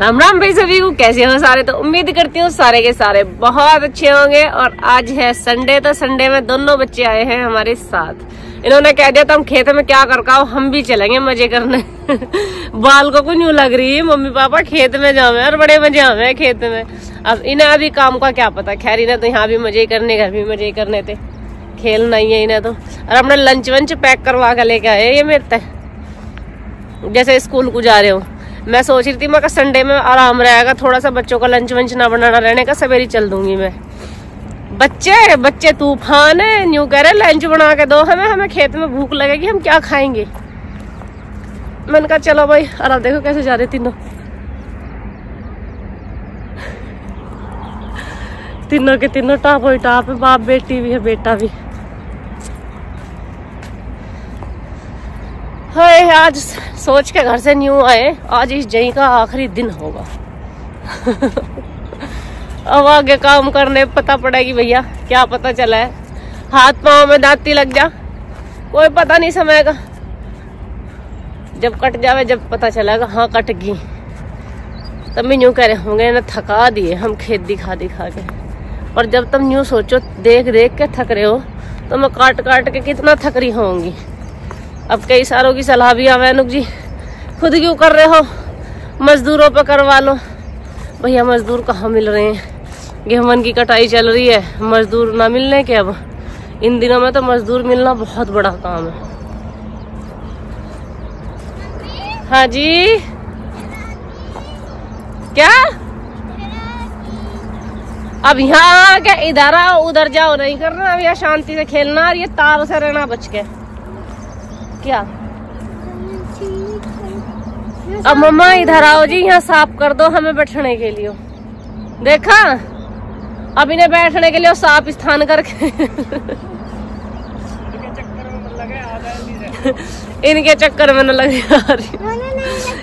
राम राम भाई सभी को, कैसे हो सारे। तो उम्मीद करती हूँ सारे के सारे बहुत अच्छे होंगे। और आज है संडे, तो संडे में दोनों बच्चे आए हैं हमारे साथ। इन्होंने कह दिया था हम खेत में क्या कर आओ, हम भी चलेंगे मजे करने। बाल को यूं लग रही है मम्मी पापा खेत में जावे और बड़े मजे आवे खेत में। अब इन्हें अभी काम का क्या पता, खैर इन्हें तो यहाँ भी मजे करने, घर भी मजे करने थे, खेलना ही है इन्हें तो। और अपने लंच वंच पैक करवा कर लेके आए ये मेरे तक, जैसे स्कूल को जा रहे हो। मैं सोच रही थी मैं संडे में आराम रहेगा, थोड़ा सा बच्चों का लंच वंच ना बनाना रहने का, सवेरे चल दूंगी मैं। बच्चे तूफान है, न्यू कह रहे लंच बना के दो हमें खेत में भूख लगेगी, हम क्या खाएंगे। मैंने कहा चलो भाई। और अब देखो कैसे जा रहे तीनों के तीनों टॉप ही टॉप है, बाप बेटी भी है बेटा भी। हाय, आज सोच के घर से न्यू आए, आज इस जई का आखिरी दिन होगा। अब आगे काम करने पता पड़ेगी भैया, क्या पता चला है हाथ पांव में दांती लग जा, कोई पता नहीं समय का। जब कट जावे जब पता चलेगा हाँ कट गई, तब भी न्यू कह रहे होंगे ना थका दिए हम खेत दिखा के। और जब तुम न्यू सोचो देख के थक रहे हो, तो मैं काट के कितना थक रही होंगी। अब कई सारों की सलाह भी आवे, अनुक जी खुद क्यों कर रहे हो, मजदूरों पे करवा लो। भैया मजदूर कहाँ मिल रहे हैं, गेहूं की कटाई चल रही है, मजदूर ना मिलने के। अब इन दिनों में तो मजदूर मिलना बहुत बड़ा काम है। हाँ जी, क्या अब यहाँ क्या इधर आओ उधर जाओ नहीं करना, अब यहाँ शांति से खेलना और ये तार से रहना बच के। क्या अब मम्मा इधर आओ जी, यहाँ साफ कर दो हमें बैठने के लिए। देखा अब इन्हें बैठने के लिए साफ स्थान करके। इनके चक्कर में न लगे यार।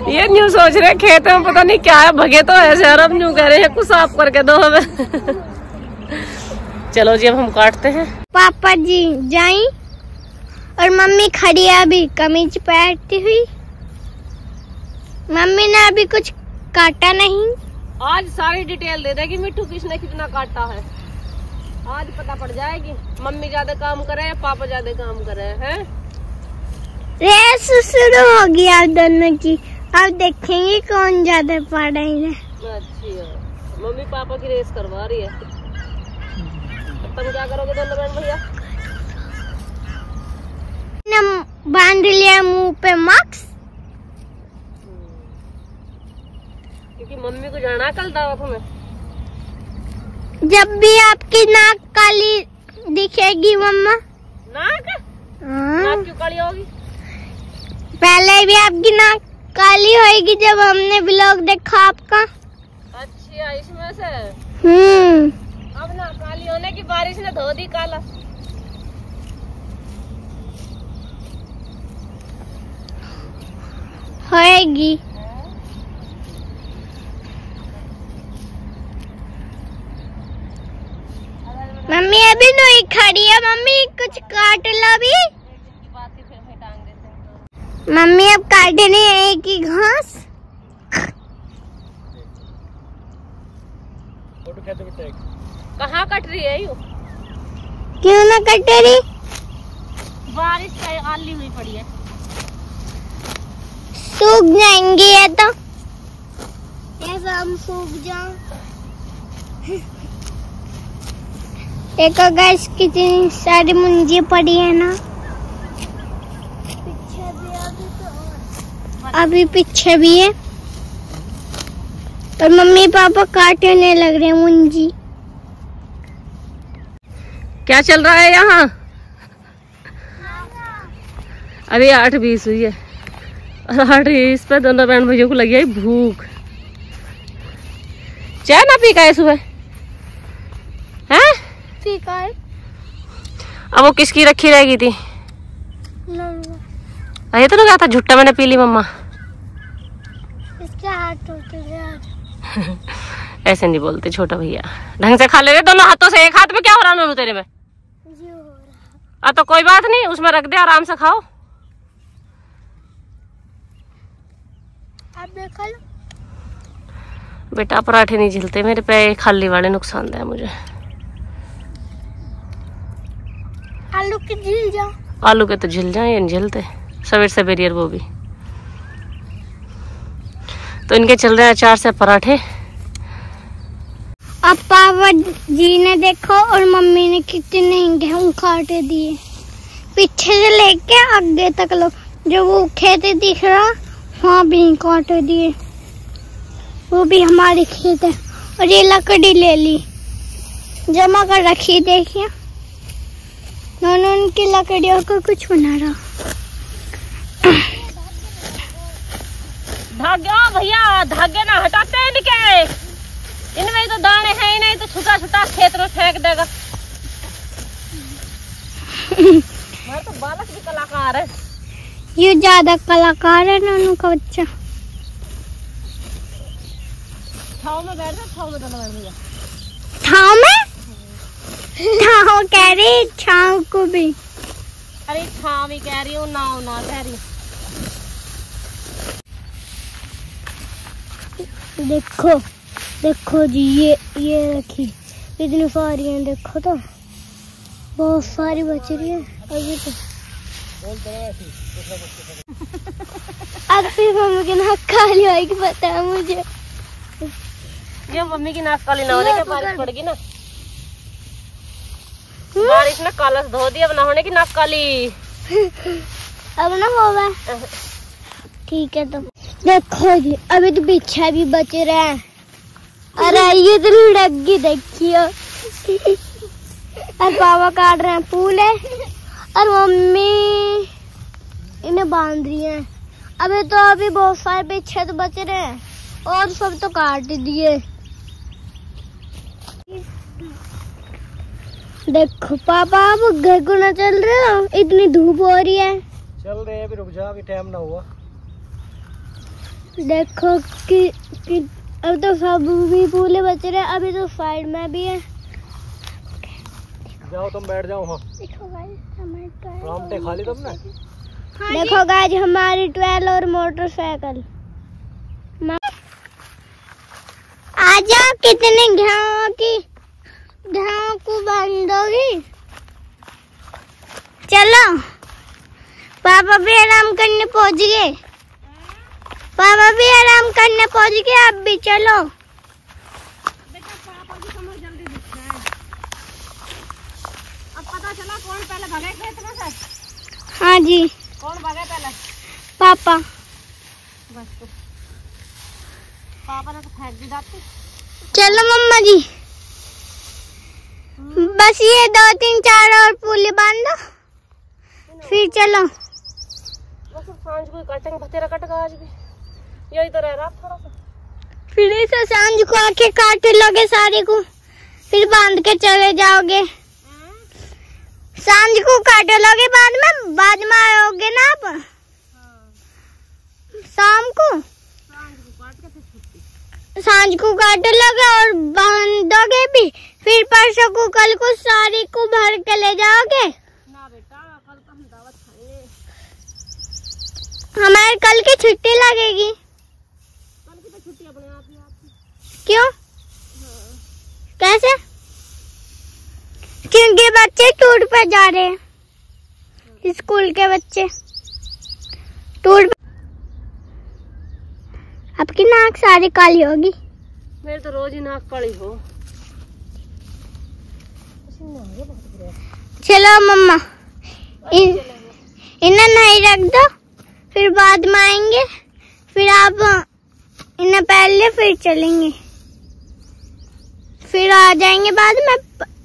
ये न्यू सोच रहे खेत में पता नहीं क्या है, भगे तो ऐसे यार, अब न्यू कह रहे हैं कुछ साफ करके दो हमें। चलो जी अब हम काटते हैं। पापा जी जाई और मम्मी खड़ी है अभी कमीज पहनती हुई। मम्मी ने अभी कुछ काटा नहीं। आज सारी डिटेल दे देगी मिट्टू किसने कितना काटा है, आज पता पड़ जाएगी। मम्मी ज्यादा काम करे या पापा ज्यादा काम करे हैं। रेस शुरू हो गई आप दोनों की, अब देखेंगे कौन ज्यादा पड़ा है। अच्छा, मम्मी पापा की रेस करवा रही है। तुम क्या करोगे दोनों बहन भैया? बांध लिया मुंह पे मास्क, क्योंकि मम्मी को जाना कल दावत में। जब भी आपकी नाक काली दिखेगी मम्मा। नाक क्यों काली होगी? पहले भी आपकी नाक काली होगी जब हमने व्लॉग देखा आपका। अच्छा इसमें से। अब ना काली होने की बारिश ने धो दी काला। होएगी। मम्मी अभी नहीं खड़ी है, मम्मी कुछ काट लो भी। मम्मी अब काटने आएगी घास। कहाँ कट रही है यू? क्यों ना कट रही? बारिश का आली हुई पड़ी है, सूख जाएंगे ये तो। कैसे हम सूख जाएं? देखो गाइस कितनी सारी मुंजी पड़ी है ना, पीछे भी अभी पीछे भी है। और मम्मी पापा काटने लग रहे हैं मुंजी। क्या चल रहा है यहाँ? अभी 8:20 हुई है और 8:20 पे दोनों बहन भैया को लगी है भूख। चाय ना पी का है सुबह? हैं? ठीक है। अब वो किसकी रखी रहेगी थी? ये तो क्या था झुट्टा मैंने पी ली मम्मा। इसके हाथ टूट गया। ऐसे नहीं बोलते छोटा भैया, ढंग से खा ले रहे दोनों हाथों से। एक हाथ में क्या हो रहा है तेरे में? तो कोई बात नहीं, उसमें रख दे आराम से खाओ। आप देखो बेटा पराठे नहीं झिलते मेरे पे, खाली वाले नुकसानदायक है मुझे। आलू के झिल जाओ। आलू के तो झिल जाए, ये नहीं झिलते सवेर सवेर वो भी। तो इनके चल रहे हैं अचार से पराठे। अब पापा जी ने देखो और मम्मी ने कितने गेहूं काटे दिए, पीछे से लेके आगे तक लो। जो वो खेत दिख रहा वहाँ भी काटे दिए, वो भी हमारे खेत है। और ये लकड़ी ले ली, जमा कर रखी, देखिए दोनों उनकी लकड़ियों को कुछ बना रहा। धागे भैया, धागे ना हटाते हैं इनके, इनमें तो दाने हैं ही नहीं, तो छुटा छुटा खेत में फेंक देगा। मैं तो बालक भी कलाकार है, ये ज्यादा कलाकार है नन्नू का बच्चा। छाव में बैठ जा, छाव में बैठ भैया। छाव में? छाव कह रही, छाव को भी। अरे छाव ही कह रही हूँ, नाव ना कह रही। देखो देखो जी, ये रखी इतनी सारी हैं, देखो तो बहुत सारी बच रही है अभी तो। अब फिर मम्मी की नाक काली होगी, पता है मुझे। ये मम्मी की नाक काली ना होने के, बारिश पड़ेगी ना, बारिश ने काला से धो दिया, अब ना होने की नाक काली। अब ना होगा, ठीक है। तो देखो जी, अभी तो पीछे भी बच रहे हैं। अरे ये तो लड़की देखियो। और पापा काट रहे हैं फूल है, और मम्मी इन्हें बांध रही है। अभी बहुत सारे पीछे तो बच रहे हैं, और सब तो काट दिए। देखो पापा, आप घर को ना चल रहे हो, इतनी धूप हो रही है। चल रहे हैं, अभी रुक जा, अभी टाइम ना हुआ। देखो कि अब तो सब भी फूले बच रहे हैं, अभी तो साइड में भी है। जाओ तुम बैठ जाओ। हाँ देखो गाइस, रामटे खा ली तुमने? देखो गाइस, हमारी 12 और मोटरसाइकिल। आ जाओ, कितने घाव को बांधोगी। चलो, पापा भी आराम करने पहुंच गए। पापा भी आराम करने पहुंच गए, अब भी चलो। देखो पापा की कमर जल्दी दिखता है। अब पता चला कौन पहले भागे खेत में से। हाँ जी, कौन भागे पहले? पापा। बस तो पापा ने तो फेंक दी दाती। चलो मम्मा जी, बस ये 2 3 4 और पुली बांध दो, फिर चलो। बस सांझ को काटेंगे, बतेरा कटेगा आज भी, यही तो रह रहा थोड़ा सा। फिर इसे सांझ को आके काट लोगे सारे को, फिर बांध के चले जाओगे। सांझ को काट लोगे, बाद में आओगे ना आप। शाम को सांझ को काट लोगे और बांधोगे भी, फिर परसों को कल को सारी को भर के ले जाओगे ना बेटा। कल तो हम दावत खाएंगे, हमारे कल की छुट्टी लगेगी। कल की तो छुट्टी अपने आप ही आती। क्यों? कैसे? क्योंकि बच्चे टूर पे जा रहे हैं, स्कूल के बच्चे टूर पे। आपकी नाक सारी काली होगी। मेरी तो रोज ही नाक काली हो। चलो मम्मा, इन्हें नहीं रख दो, फिर बाद में आएंगे, फिर आप इन्हें पहले फिर चलेंगे, फिर आ जाएंगे बाद में।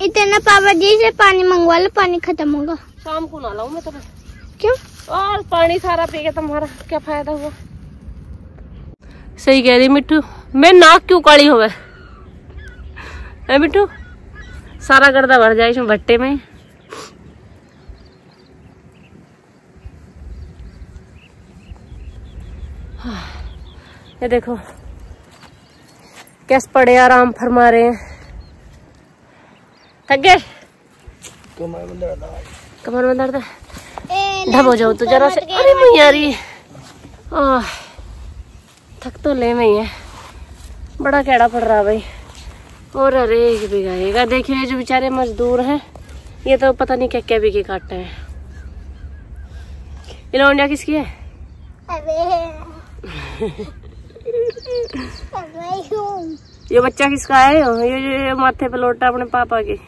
इतना पापा जी से पानी मंगवा लो, पानी खत्म होगा। शाम को ना लाऊं मैं तुम्हें। क्यों? और पानी सारा पी के तुम्हारा क्या फायदा हुआ। सही कह रही मिट्टू, मैं नाक क्यों काली हो गए मिट्टू, सारा गर्दा भर जाए इसमें भट्टे में। ये देखो कैसे पड़े आराम फरमा रहे हैं। थक गए? कमर में दर्द है, ढब हो जाओ तो जरा से। अरे मैया री, थक तो ले में ही है, बड़ा कैड़ा पड़ रहा भाई। और अरे ये भी गाएगा। देखिए ये जो बेचारे मजदूर हैं ये तो पता नहीं क्या क्या भी काटते हैं। ये लौंडिया किसकी है? ये बच्चा किसका है? ये माथे पे लोटा अपने पापा के।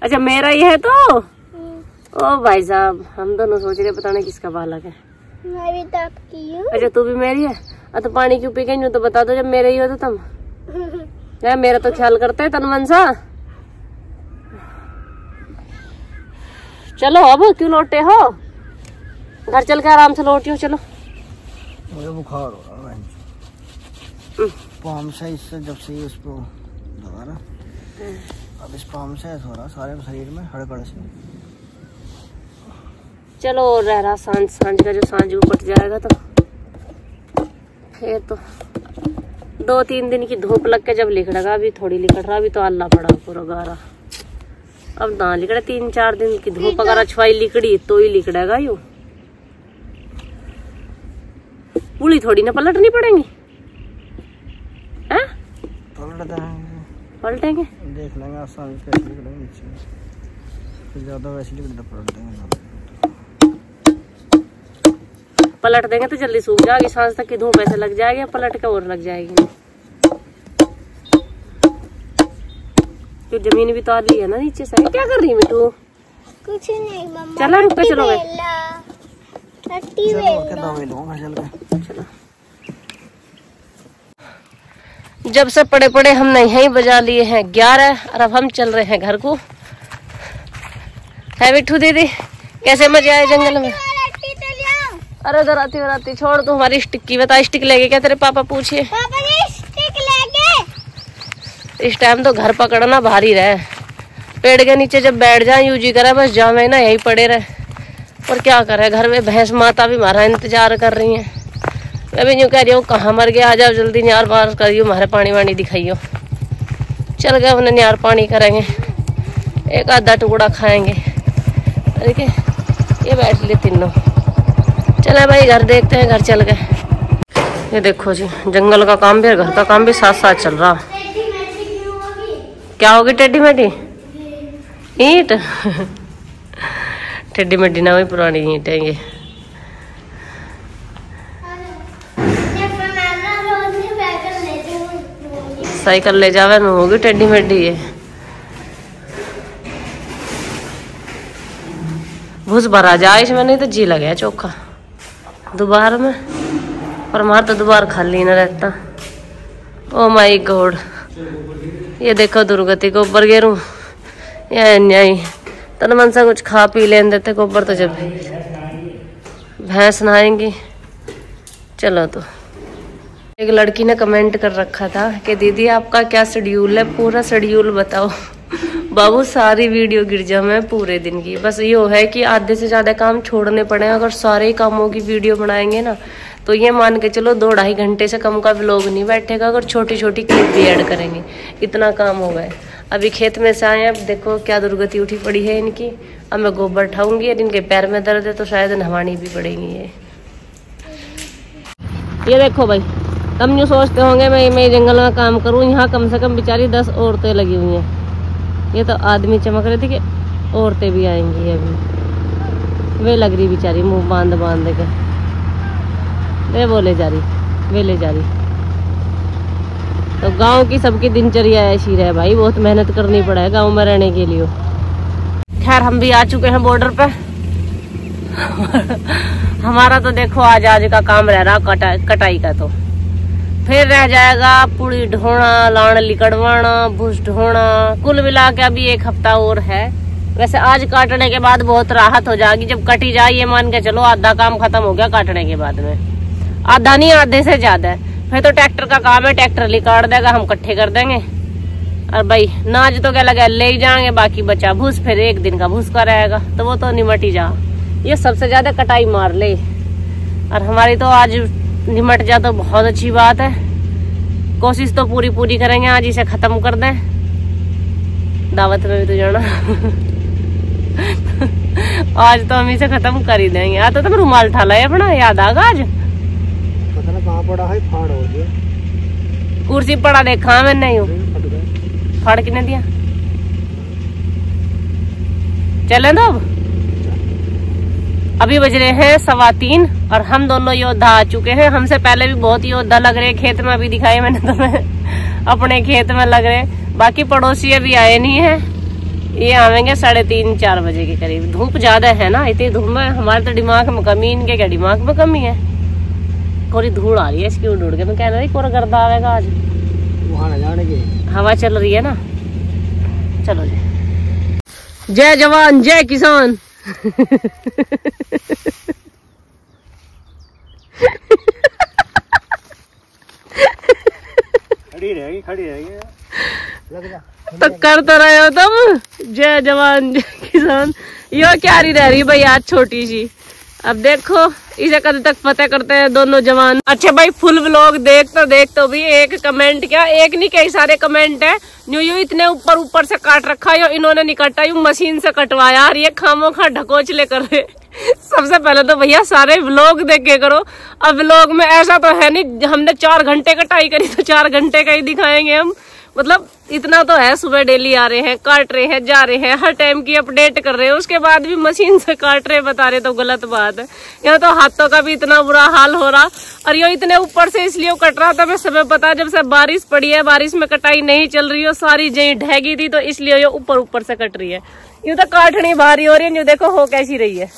अच्छा मेरा ही है तो। ओ भाई साहब हम दोनों सोच रहे पता नहीं किसका बालक है। मैं भी तो आपकी हूँ। अच्छा तू भी मेरी है। तो पानी क्यों पी गई तो बता दो जब मेरे ही हो तो तुम। यार मेरा तो ख्याल करते है तन मन सा। चलो अब क्यों लौटे हो? घर चल के आराम से लौटियो। चलो मुझे बुखार हो रहा है पाम से। इससे जब से उसको लगा ना अब इस पाम से ऐसा हो रहा सारे शरीर में हड़बड़ से। चलो और रह रहा सांझ का जो सांझ उपट जाएगा तो फिर तो 2-3 दिन की धूप लग के जब लिखड़ेगा। अभी थोड़ी लिखड़ रहा, अभी तो अल्लाह पड़ा पूरा गारा। अब ना लिखड़े 3-4 दिन की धूप अगर अछवाई लिखड़ी तो ही लिखड़ेगा। यू पुली थोड़ी ना पलटनी पड़ेंगी। पलटेंगे देख लेंगे आसान कैसे लिखड़ेंगे नीचे ज्यादा वैसे लिखड़े पलट देंगे। पलट देंगे तो जल्दी सूख जाएगी। सांझ तक की धूप ऐसे लग जाएगी पलट के और लग जाएगी। तो जमीन भी तो आली है ना नीचे से। क्या कर रही है मिट्टू? कुछ नहीं मम्मा। चलो रुक पे चलोगे। चलो जब से पड़े पड़े हमने यहीं बजा लिए हैं 11 और अब हम चल रहे हैं घर को। है मिट्टू दीदी कैसे मजे आए जंगल में? अरे गराती छोड़ तू हमारी स्टिक की। बता स्टिक लेके क्या तेरे पापा पूछिए? स्टिक लेके इस टाइम तो घर पकड़ना भारी रहे। पेड़ के नीचे जब बैठ जाए यूजी करे बस जावे ना यही पड़े रहे। और क्या करे घर में भैंस माता भी हमारा इंतजार कर रही है। मैं भी यूँ कह रही हूँ कहाँ मर गया आ जाओ जल्दी नियार बार करियो हमारे पानी वानी दिखाइयो। चल गए उन्हें नियार पानी करेंगे एक आधा टुकड़ा खाएंगे। ठीक है ये बैठ ले तीनों। चले भाई घर देखते हैं। घर चल गए। ये देखो जी जंगल का काम भी और घर का काम भी साथ साथ चल रहा। क्या होगी टेढ़ी मेढ़ी ईंट? टेढ़ी मेढ़ी ना हुई पुरानी ईंट है ये। साइकिल ले जावे में होगी टेढ़ी मेढ़ी ये। भूस भरा जाए इसमें नहीं तो जी लगे चोखा दोबारा में। और हमारा तो दोबारा खाली ना रहता। ओ माई गॉड ये देखो दुर्गति को ऊपर गिरूं या न्याय तन मन से कुछ खा पी लेने देते को ऊपर तो जब भैंस नहाएंगी। चलो तो एक लड़की ने कमेंट कर रखा था कि दीदी आपका क्या शेड्यूल है पूरा शेड्यूल बताओ। बाबू सारी वीडियो गिर जा मैं पूरे दिन की। बस ये है कि आधे से ज्यादा काम छोड़ने पड़े। अगर सारे कामों की वीडियो बनाएंगे ना तो ये मान के चलो 2-2.5 घंटे से कम का व्लॉग नहीं बैठेगा। अगर छोटी छोटी क्लिप भी ऐड करेंगे इतना काम हो गया। अभी खेत में से आए अब देखो क्या दुर्गति उठी पड़ी है इनकी। अब मैं गोबर उठाऊंगी और इनके पैर में दर्द है तो शायद नहवानी भी पड़ेगी। ये देखो भाई तुम यूँ सोचते होंगे मैं जंगल में काम करूँ। यहाँ कम से कम बेचारी 10 औरतें लगी हुई हैं। ये तो आदमी चमक रहे थे कि औरतें भी आएंगी। अभी वे लग रही बेचारी मुंह बांध के वे बोले जा रही वे ले जा रही। तो गांव की सबकी दिनचर्या ऐसी रहे भाई। बहुत मेहनत करनी पड़े गांव में रहने के लिए। खैर हम भी आ चुके हैं बॉर्डर पे। हमारा तो देखो आज का काम रह रहा कटाई का। तो फिर रह जाएगा पुड़ी ढोना लाण लिकड़वाना भूस ढोना। कुल मिला के अभी 1 हफ्ता और है। वैसे आज काटने के बाद बहुत राहत हो जाएगी जब कटी जाए। ये मान के चलो आधा काम खत्म हो गया काटने के बाद में। आधा नहीं आधे से ज्यादा है। फिर तो ट्रैक्टर का काम है ट्रैक्टर लिकाड़ देगा हम इकट्ठे कर देंगे। और भाई नाज तो क्या लगा ले ही जाएंगे। बाकी बचा भूस फिर 1 दिन का भूस का रहेगा तो वो तो निमट ही जा। ये सबसे ज्यादा कटाई मार ले। और हमारी तो आज निमट जा तो बहुत अच्छी बात है। कोशिश तो पूरी करेंगे आज इसे खत्म कर दें। दावत में भी तो जाना। आज तो हम इसे खत्म कर ही देंगे। तो तुम रुमाल ठाला है अपना याद आगा आज। पड़ा है, फाड़ हो गया। कुर्सी पड़ा देखा मैं नहीं हूँ, फाड़ किने दिया। चले तो अभी बज रहे हैं 3:15 और हम दोनों योद्धा आ चुके हैं। हमसे पहले भी बहुत योद्धा लग रहे, खेत में अभी दिखाई मैंने तुम्हें, अपने खेत में लग रहे। बाकी पड़ोसी अभी आए नहीं है, ये आवेंगे 3:30-4 बजे के करीब। धूप ज्यादा है ना, इतनी धूप में हमारे तो दिमाग में कमी, इनके क्या दिमाग में कमी है। कोई धूल आ रही है इसकी, उड़ के मैं कह रही कोई गर्दा आवेगा आज, वहाँ न जाने के। हवा चल रही है ना। चलो जी, जय जवान जय किसान। खड़ी रहेगी लग जा। तो कर तो रहे हो तुम, जय जवान जय किसान। यो क्या रह रही भाई आज छोटी सी। अब देखो इसे कद तक फतेह करते हैं दोनों जवान। अच्छा भाई, फुल व्लॉग देख तो भी एक कमेंट क्या, एक नहीं कई सारे कमेंट है। न्यू इतने ऊपर से काट रखा है, इन्होंने नहीं काटा, यूं मशीन से कटवाया। और ये खामो खा ढकोचले कर रहे। सबसे पहले तो भैया सारे व्लॉग देखे करो। अब व्लॉग में ऐसा तो है नहीं, हमने 4 घंटे कटाई करी तो 4 घंटे का ही दिखाएंगे हम। मतलब इतना तो है, सुबह डेली आ रहे हैं, काट रहे हैं, जा रहे हैं, हर टाइम की अपडेट कर रहे हैं, उसके बाद भी मशीन से काट रहे बता रहे, तो गलत बात है। यहाँ तो हाथों का भी इतना बुरा हाल हो रहा। और ये इतने ऊपर से इसलिए कट रहा था, मैं समय पता जब से बारिश पड़ी है, बारिश में कटाई नहीं चल रही है, सारी जई ढहगी थी, तो इसलिए ये ऊपर से कट रही है। ये तो काटनी भारी हो रही है, देखो हो कैसी रही है,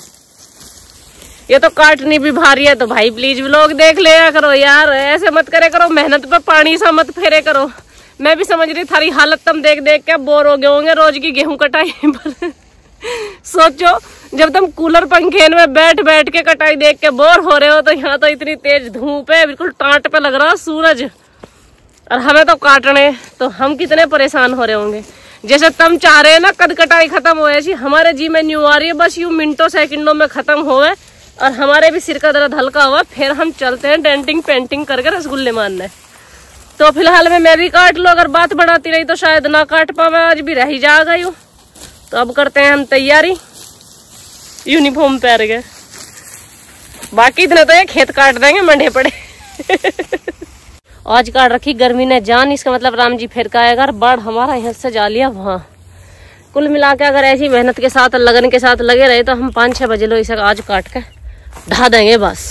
ये तो काटनी भी भारी है। तो भाई प्लीज व्लॉग देख लिया करो यार, ऐसे मत करे करो, मेहनत पे पानी सा मत फेरे करो। मैं भी समझ रही थारी हालत तुम देख के बोर हो गए होंगे रोज की गेहूं कटाई पर। सोचो जब तुम कूलर पंखे में बैठ के कटाई देख के बोर हो रहे हो, तो यहाँ तो इतनी तेज धूप है, बिल्कुल टाट पे लग रहा सूरज, और हमें तो काटने, तो हम कितने परेशान हो रहे होंगे। जैसे तुम चाह रहे हैं ना कद कटाई खत्म हो, ऐसी हमारे जी में न्यू आ रही है, बस यूं मिनटों सेकंडों में खत्म हो गए और हमारे भी सिर का दर्द हल्का हुआ। फिर हम चलते हैं डेंटिंग पेंटिंग करके रसगुल्ले मारने। तो फिलहाल में मैं भी काट लो, अगर बात बढ़ाती रही तो शायद ना काट पावे, आज भी रह ही जाएगा यूं। तो अब करते हैं हम तैयारी, यूनिफॉर्म पहन के। बाकी इतने तो ये खेत काट देंगे, मंडे पड़े। आज काट रखी गर्मी ने जान, इसका मतलब राम जी फिर का आएगा। बाढ़ हमारा यहाँ से जा लिया वहाँ। कुल मिला के अगर ऐसी मेहनत के साथ लगन के साथ लगे रहे तो हम 5-6 बजे लो इसे आज काट के ढा देंगे बस।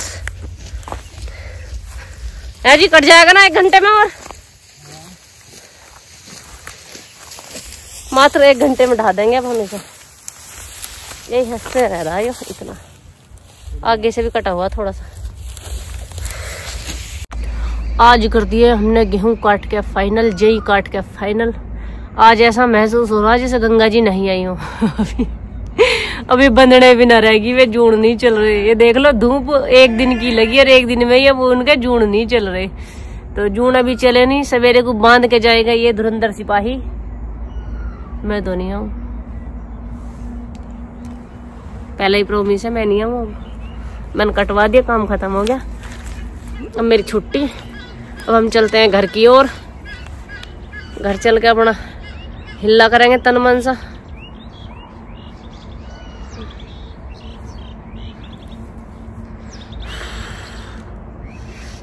है जी, कट जाएगा ना 1 घंटे में, और मात्र 1 घंटे में ढा देंगे अब हम इसे। यही हंसते रह रहा है यो, इतना आगे से भी कटा हुआ थोड़ा सा। आज कर दिए हमने गेहूं काट के फाइनल, जेई काट के फाइनल। आज ऐसा महसूस हो रहा है जैसे गंगा जी नहीं आई हो। अभी बंधने भी ना रहेगी, वे जून नहीं चल रहे। ये देख लो धूप 1 दिन की लगी और 1 दिन में ये वो उनके जून नहीं चल रहे। तो जून अभी चले नहीं, सवेरे को बांध के जाएगा ये धुरंधर सिपाही। मैं तो नहीं आऊं, पहले ही प्रोमिस है मैं नहीं आऊं। मैंने कटवा दिया, काम खत्म हो गया, अब मेरी छुट्टी। अब हम चलते हैं घर की ओर। घर चल के अपना हिल्ला करेंगे तन मन सा।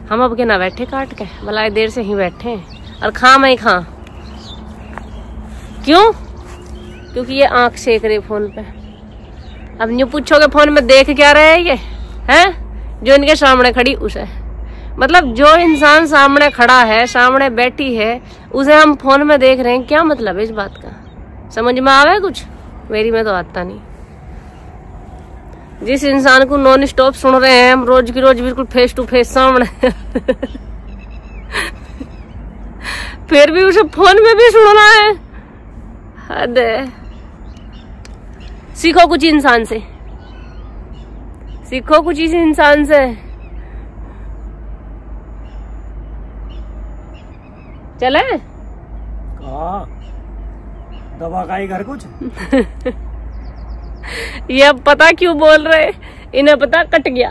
हम अब के ना बैठे काट के, भला देर से ही बैठे हैं और खा मैं खा। क्यों? क्योंकि ये आंख सेक रही फोन पे। अब न्यू पूछोगे फोन में देख क्या रहे हैं ये, हैं जो इनके सामने खड़ी उसे, मतलब जो इंसान सामने खड़ा है, सामने बैठी है, उसे हम फोन में देख रहे हैं। क्या मतलब है इस बात का? समझ में आवे कुछ? मेरी में तो आता नहीं। जिस इंसान को नॉन स्टॉप सुन रहे हैं हम रोज की रोज, बिल्कुल फेस टू फेस सामने, फिर भी उसे फोन में भी सुनना है। हद है। सीखो कुछ इंसान से, सीखो कुछ इस इंसान से। चले दवा का ही घर कुछ। ये अब पता क्यों बोल रहे, इन्हें पता कट गया।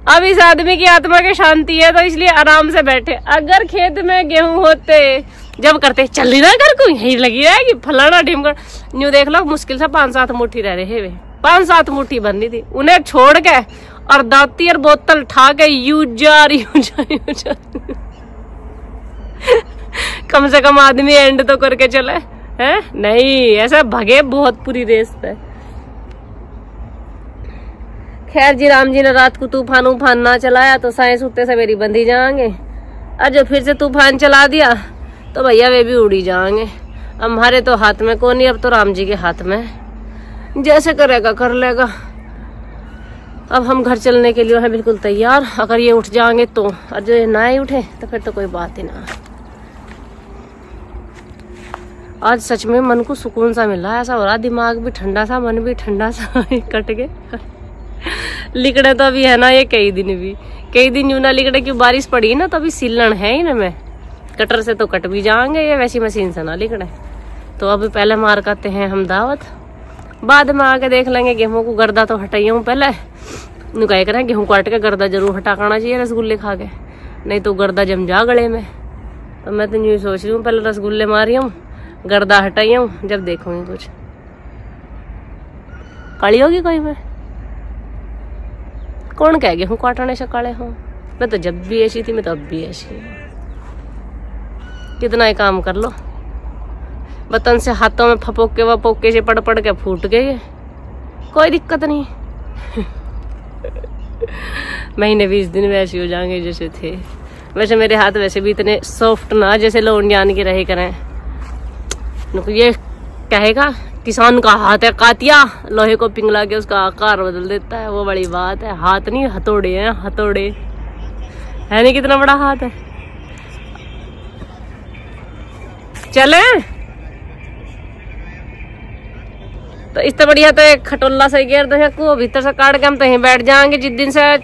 अब इस आदमी की आत्मा की शांति है तो इसलिए आराम से बैठे। अगर खेत में गेहूं होते जब करते चल रही ना घर को यही लगी रहेगी फलाना ढिमकर। न्यू देख लो मुश्किल से 5-7 मुट्ठी रह रहे वे, 5-7 मुट्ठी बननी थी, उन्हें छोड़ के और दाती और बोतल ठा के यूजार कम से कम आदमी एंड तो करके चले हैं। नहीं ऐसा भगे बहुत पूरी रेस पे। खैर जी राम जी ने रात को तूफान उफान ना चलाया तो साइंस उठते सवेरी बंधी जाएंगे। और जो फिर से तूफान चला दिया तो भैया वे भी उड़ी जाएंगे। हमारे तो हाथ में कौन नहीं, अब तो राम जी के हाथ में, जैसे करेगा कर लेगा। अब हम घर चलने के लिए हैं बिल्कुल तैयार। अगर ये उठ जाएंगे तो, और जो ये ना ही उठे तो फिर तो कोई बात ही ना। आज सच में मन को सुकून सा मिल रहा है, ऐसा हो रहा दिमाग भी ठंडा सा, मन भी ठंडा सा कट के। लिकड़े तो अभी है ना ये कई दिन यूं ना लिकड़े, क्यों बारिश पड़ी ना तो अभी सिलन है इनमें। कटर से तो कट भी जाएंगे ये, वैसी मशीन से ना लिकड़े। तो अभी पहले मार करते हैं हम दावत, बाद में आके देख लेंगे। गेहूं को गर्दा तो हटाइए हूँ पहले, नुकाई करें गेहूं काट के गर्दा जरूर हटा करना चाहिए रसगुल्ले खा के, नहीं तो गर्दा जम जा गले में। तो मैं तो यूँ सोच रही हूँ पहले रसगुल्ले मारी हूँ, गर्दा हटाई हूँ, जब देखूंगी कुछ काली होगी कोई में। कौन कह गेहूं काटने से काले हो, मैं तो जब भी ऐसी थी, मैं तो अब भी ऐसी हूँ। कितना ही काम कर लो, बतन से हाथों में फपोक के वपोके से पड़ पड़ के फूट गए, कोई दिक्कत नहीं। महीने 20 दिन वैसे हो जाएंगे जैसे थे। वैसे मेरे हाथ वैसे भी इतने सॉफ्ट ना जैसे लोन जान के रहे करें। ये कहेगा किसान का हाथ है कातिया, लोहे को पिघला के उसका आकार बदल देता है, वो बड़ी बात है। हाथ नहीं हथौड़े हैं, हथौड़े है नहीं, कितना बड़ा हाथ है। चले तो इस तो बढ़िया, तो एक खटोला से घेर दो को भीतर से काट के हम तो यहीं बैठ जाएंगे। जिस दिन से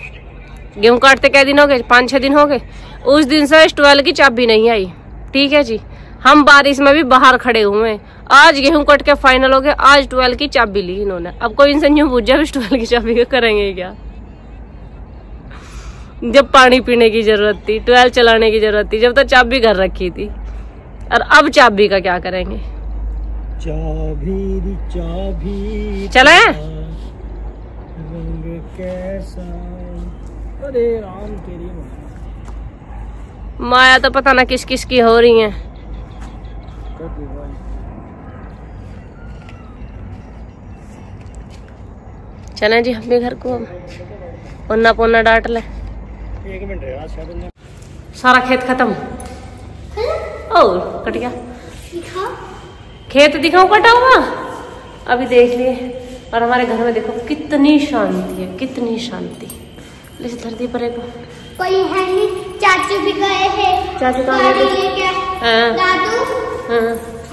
गेहूं काटते कै दिन हो गए, 5-6 दिन हो गए, उस दिन से ट्वेल की चाबी नहीं आई। ठीक है जी, हम बारिश में भी बाहर खड़े हुए हैं। आज गेहूं कट के फाइनल हो गया, आज 12 की चाबी ली इन्होंने। अब कोई इनसे यूं पूछा 12 की चाबी का करेंगे क्या, जब पानी पीने की जरूरत थी, 12 चलाने की जरूरत थी, जब तो चाबी घर रखी थी। और अब चाबी का क्या करेंगे। चाबी चाबी चले रंग कैसा, अरे राम तेरी माया तो पता ना किस किस की हो रही है। चले जी अपने घर को, पन्ना पन्ना डांट ले। 1 मिनट रहा शायद। सारा खेत खत्म और कट गया। खेत दिखाऊं कटा हुआ, अभी देख लिए। और हमारे घर में देखो कितनी शांति है, कितनी शांति। इस धरती पर एक कोई है नहीं, चाचू भी गए हैं। चाचू कहाँ गाड़ी गए? लेके हाँ। दादू हाँ।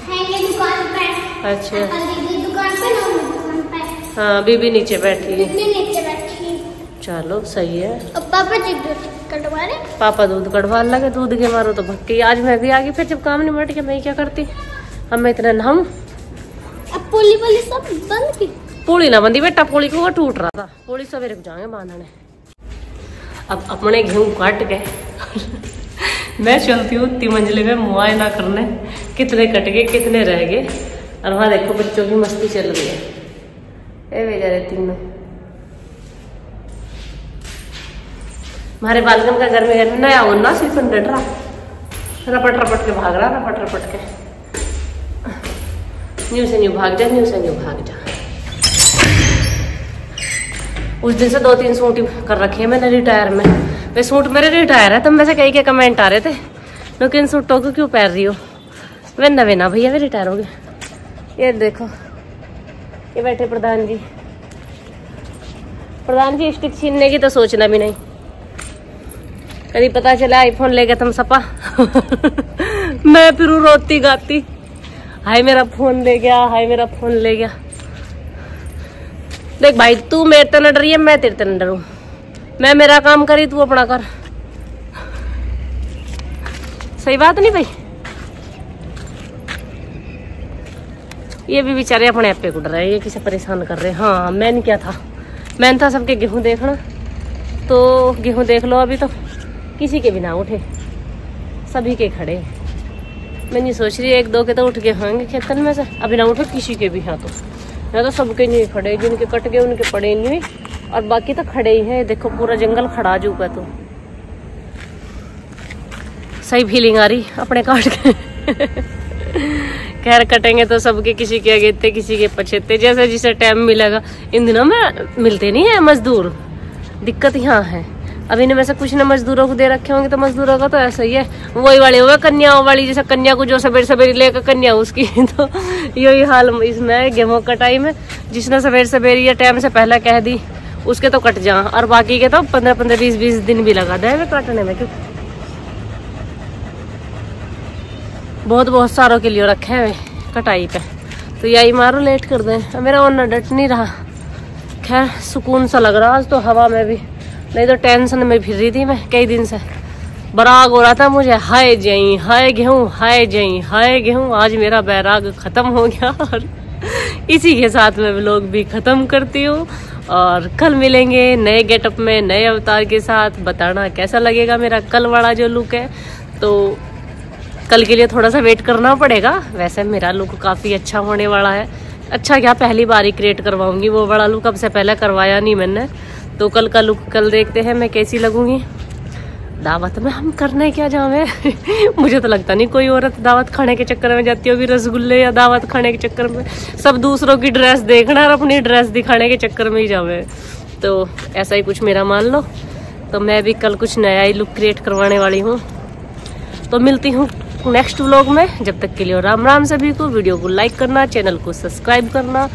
है दुकान पे। अच्छा। दीदी दुकान पे ना, दुकान पे। हाँ, बीबी नीचे बैठी है। बीबी नीचे बैठी है। चलो सही है। अब पापा जी दूध कटवा रहे। पापा दूध कटवा लगे, दूध के मारो तो भक्की। आज मैं भी आ गई, फिर जब काम नहीं बैठ के मैं क्या करती। अब मैं इतना नहाऊं। अब पुली वाली सब बंद की। पूड़ी ना बंदी बेटा, पूड़ी को वो टूट रहा था। पूड़ी सवेरे को जाएंगे बांधने। अब अपने गेहूं काट के मैं चलती हूँ 3 मंजिले में मुआयना करने, कितने कट गए कितने रह गए। और वहां देखो बच्चों की मस्ती चल रही है। ए बेचारे तीनों हमारे बालकन का घर में नया होना सिर्फ डट रहा, रपट रपट के भाग रहा, रपट रपट के। न्यू से न्यू भाग जा, न्यू से न्यू भाग जा। उस दिन से 2-3 सूट कर रखे हैं मैंने रिटायर में। वे सूट मेरे रिटायर है, तुम वैसे कई के कमेंट आ रहे थे लेकिन सूटों को क्यों पहन रही हो। वे नवे ना भैया, वे रिटायर हो गए। ये देखो ये बैठे प्रधान जी। प्रधान जी स्टिच छीनने की तो सोचना भी नहीं। कभी पता चला आईफोन ले गए तुम सपा मैं फिर रोती गाती, हाय मेरा फोन ले गया, हाय मेरा फोन ले गया। देख भाई, तू मेरे तो न डरी है, मैं तेरे तो न डरूं। मैं मेरा काम करी, तू अपना कर। सही बात नहीं भाई। ये भी बेचारे अपने आप पे कुट रहे हैं, ये किसे परेशान कर रहे हैं। हाँ मैंने क्या था, मैंने था सबके गेहूं देखना, तो गेहूं देख लो। अभी तो किसी के भी ना उठे, सभी के खड़े। मैं नहीं सोच रही 1-2 के तो उठ के होंगे खेतन में से, अभी ना उठे किसी के भी। हाँ तो सबके नहीं खड़े, जिनके कट गए उनके पड़े नहीं। और बाकी तो खड़े ही हैं। देखो पूरा जंगल खड़ा चुका, तो सही फीलिंग आ रही अपने काट के। खैर कटेंगे तो सबके, किसी के अगेते किसी के पछेते, जैसे जिसे टाइम मिलेगा। इन दिनों में मिलते नहीं है मजदूर, दिक्कत यहाँ है। अब इनमें से कुछ ने मजदूरों को दे रखे होंगे, तो मजदूरों का तो ऐसा ही है, वही वाले हुए कन्याओं वाली, जैसे कन्या को जो सवेरे सवेरे लेकर कन्या उसकी। तो यही हाल इसमें गेहूं कटाई में, जिसने सवेरे सवेरे या टाइम से पहले कह दी उसके तो कट जा, और बाकी के तो 15-15, 20-20 दिन भी लगा दे काटने में। क्यों बहुत सारों के लिए रखे हैं कटाई पे, तो यही मारो लेट कर दें। मेरा ओनर डट नहीं रहा। खैर सुकून सा लग रहा आज तो हवा में भी, नहीं तो टेंशन में फिर रही थी मैं कई दिन से। बराग हो रहा था मुझे, हाय जई हाय गेहूं, हाय जई हाय गेहूं। आज मेरा बैराग खत्म हो गया और इसी के साथ मैं व्लॉग भी खत्म करती हूँ। और कल मिलेंगे नए गेटअप में, नए अवतार के साथ। बताना कैसा लगेगा मेरा कल वाला जो लुक है। तो कल के लिए थोड़ा सा वेट करना पड़ेगा। वैसे मेरा लुक काफी अच्छा होने वाला है। अच्छा क्या, पहली बार ही क्रिएट करवाऊंगी वो बड़ा लुक, अब से पहले करवाया नहीं मैंने। तो कल का लुक कल देखते हैं मैं कैसी लगूंगी। दावत में हम करने क्या जावे। मुझे तो लगता नहीं कोई औरत दावत खाने के चक्कर में जाती होगी, रसगुल्ले या दावत खाने के चक्कर में। सब दूसरों की ड्रेस देखना और अपनी ड्रेस दिखाने के चक्कर में ही जावे। तो ऐसा ही कुछ मेरा मान लो। तो मैं भी कल कुछ नया ही लुक क्रिएट करवाने वाली हूँ। तो मिलती हूँ नेक्स्ट व्लॉग में। जब तक के लिए राम राम सभी को। वीडियो को लाइक करना, चैनल को सब्सक्राइब करना,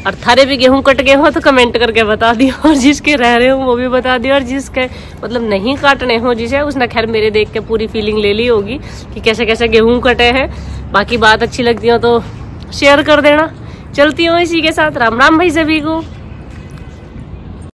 और थारे भी गेहूं कट गए हो तो कमेंट करके बता दियो, और जिसके रह रहे हो वो भी बता दियो, और जिसके मतलब नहीं काटने हो जिसे, उसने खैर मेरे देख के पूरी फीलिंग ले ली होगी कि कैसे कैसे गेहूं कटे हैं। बाकी बात अच्छी लगती हो तो शेयर कर देना। चलती हूँ इसी के साथ। राम राम भाई सभी को।